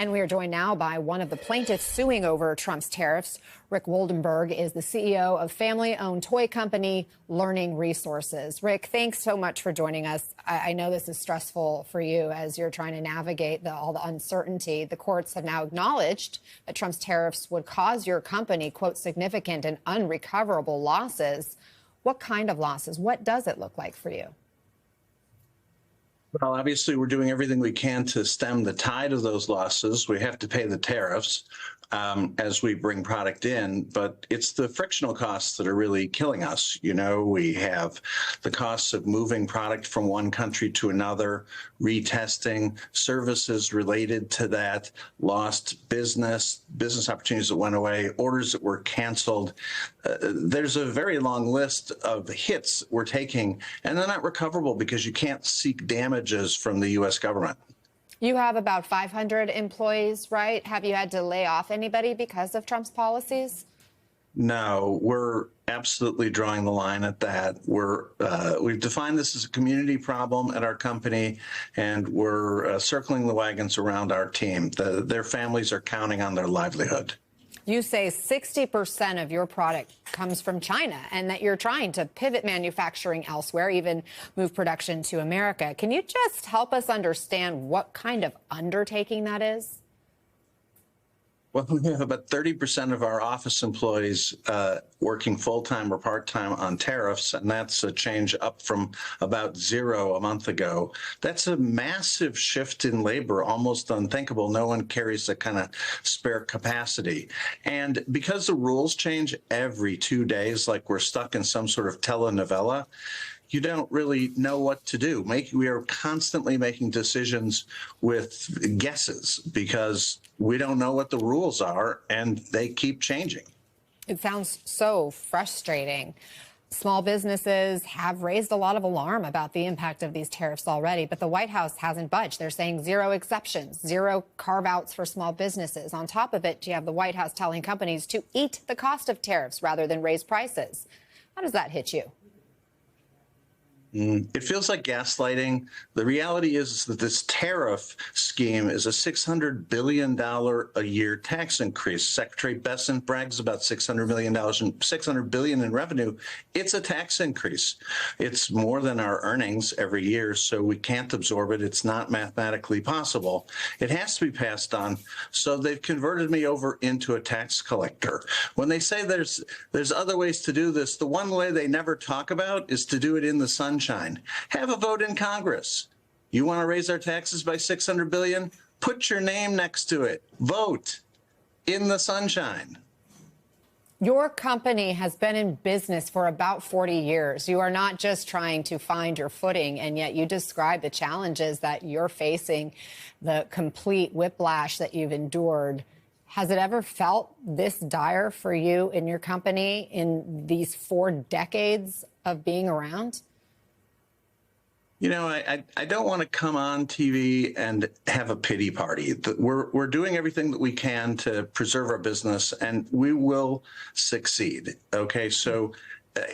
And we are joined now by one of the plaintiffs suing over Trump's tariffs. Rick Woldenberg is the CEO of family-owned toy company Learning Resources. Rick, thanks so much for joining us. I know this is stressful for you as you're trying to navigate all the uncertainty. The courts have now acknowledged that Trump's tariffs would cause your company, quote, significant and unrecoverable losses. What kind of losses? What does it look like for you? Well, obviously, we're doing everything we can to stem the tide of those losses. We have to pay the tariffs as we bring product in, but it's the frictional costs that are really killing us. You know, we have the costs of moving product from one country to another, retesting, services related to that, lost business opportunities that went away, orders that were canceled. There's a very long list of hits we're taking, and they're not recoverable because you can't seek damages from the U.S. government. You have about 500 employees, right? Have you had to lay off anybody because of Trump's policies? No, we're absolutely drawing the line at that. We've defined this as a community problem at our company, and we're circling the wagons around our team. Their families are counting on their livelihood. You say 60% of your product comes from China and that you're trying to pivot manufacturing elsewhere, even move production to America. Can you just help us understand what kind of undertaking that is? Well, we have about 30% of our office employees working full-time or part-time on tariffs, and that's a change up from about 0 a month ago. That's a massive shift in labor, almost unthinkable. No one carries that kind of spare capacity. And because the rules change every 2 days, like we're stuck in some sort of telenovela, you don't really know what to do. We are constantly making decisions with guesses because we don't know what the rules are, and they keep changing. It sounds so frustrating. Small businesses have raised a lot of alarm about the impact of these tariffs already, but the White House hasn't budged. They're saying 0 exceptions, 0 carve-outs for small businesses. On top of it, you have the White House telling companies to eat the cost of tariffs rather than raise prices. How does that hit you? It feels like gaslighting. The reality is that this tariff scheme is a $600 billion a year tax increase. Secretary Bessent brags about $600 billion in revenue. It's a tax increase. It's more than our earnings every year, so we can't absorb it. It's not mathematically possible. It has to be passed on. So they've converted me over into a tax collector. When they say there's other ways to do this, the one way they never talk about is to do it in the sunshine. Have a vote in Congress. You want to raise our taxes by $600 billion? Put your name next to it. Vote in the sunshine. Your company has been in business for about 40 years. You are not just trying to find your footing, and yet you describe the challenges that you're facing, the complete whiplash that you've endured. Has it ever felt this dire for you in your company in these 4 decades of being around? You know, I don't want to come on TV and have a pity party. We're doing everything that we can to preserve our business, and we will succeed. Okay, so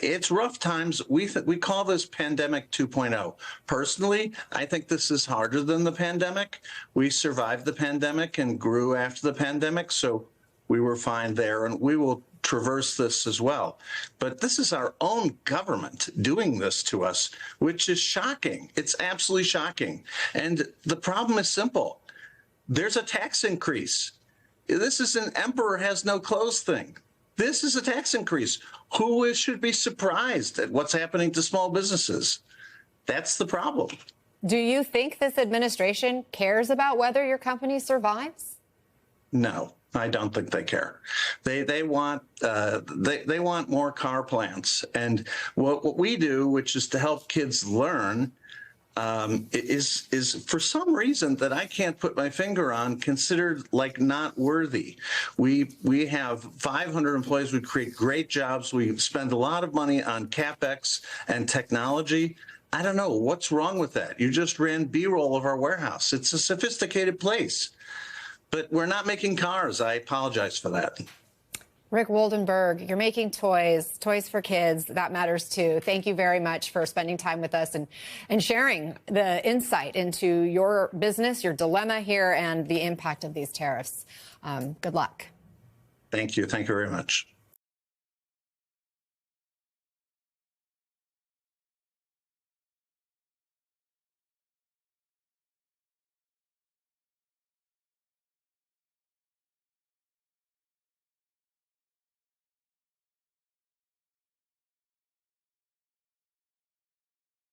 it's rough times. We call this pandemic 2.0. Personally, I think this is harder than the pandemic. We survived the pandemic and grew after the pandemic, so we were fine there, and we will traverse this as well. But this is our own government doing this to us, which is shocking. It's absolutely shocking. And the problem is simple. There's a tax increase. This is an emperor has no clothes thing. This is a tax increase. Who should be surprised at what's happening to small businesses? That's the problem. Do you think this administration cares about whether your company survives? No. I don't think they care. They want more car plants, and what we do, which is to help kids learn, is for some reason that I can't put my finger on, considered like not worthy. We have 500 employees. We create great jobs. We spend a lot of money on CapEx and technology. I don't know what's wrong with that. You just ran B-roll of our warehouse. It's a sophisticated place. But we're not making cars. I apologize for that. Rick Woldenberg, you're making toys for kids. That matters too. Thank you very much for spending time with us and sharing the insight into your business, your dilemma here, and the impact of these tariffs. Good luck. Thank you. Thank you very much.